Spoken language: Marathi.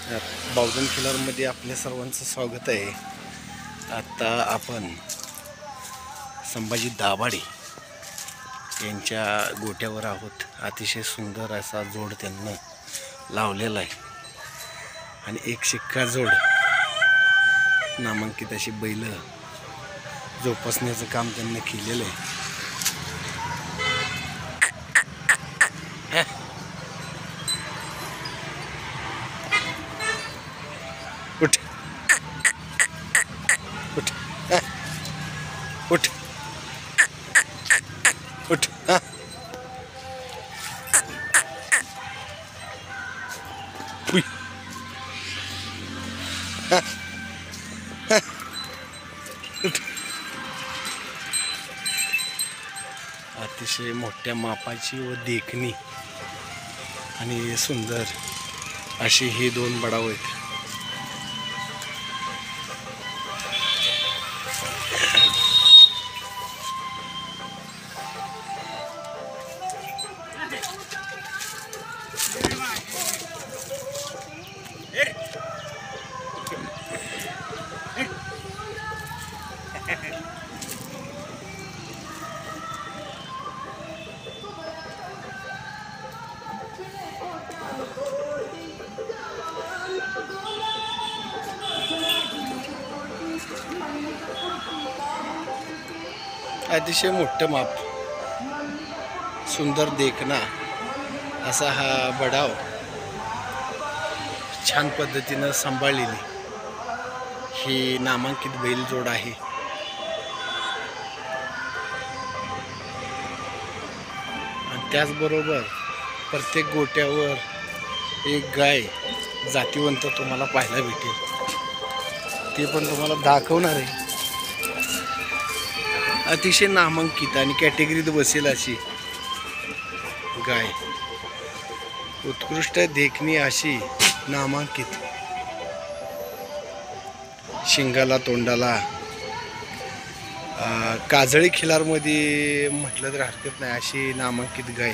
बावधन खिलारमध्ये आपल्या सर्वांचं स्वागत आहे। आता आपण संभाजी दाभाडे यांच्या गोट्यावर आहोत। अतिशय सुंदर असा जोड त्यांना लावलेला आहे आणि एक शिक्का जोड नामांकित अशी बैल जोपासण्याचं काम त्यांनी केलेलं आहे। उठ उठ उठ उठ अतिशय मोठ्या मापाची व देखणी आणि सुंदर अशी ही दोन बडाव आहेत। अतिशय मोठं माप, सुंदर देखना असा हा बडाव छान पद्धतीनं सांभाळलेली ही नामांकित बैलजोड आहे। आणि त्याचबरोबर प्रत्येक गोट्यावर एक गाय जातीवंत तुम्हाला पाहायला भेटेल, ते पण तुम्हाला दाखवणार आहे। अतिशय नामांकित आणि कॅटेगरीत बसेल अशी गाय, उत्कृष्ट देखणी अशी नामांकित, शिंगाला तोंडाला काजळी खिलारमध्ये म्हटलं तर हरकत नाही अशी नामांकित गाय।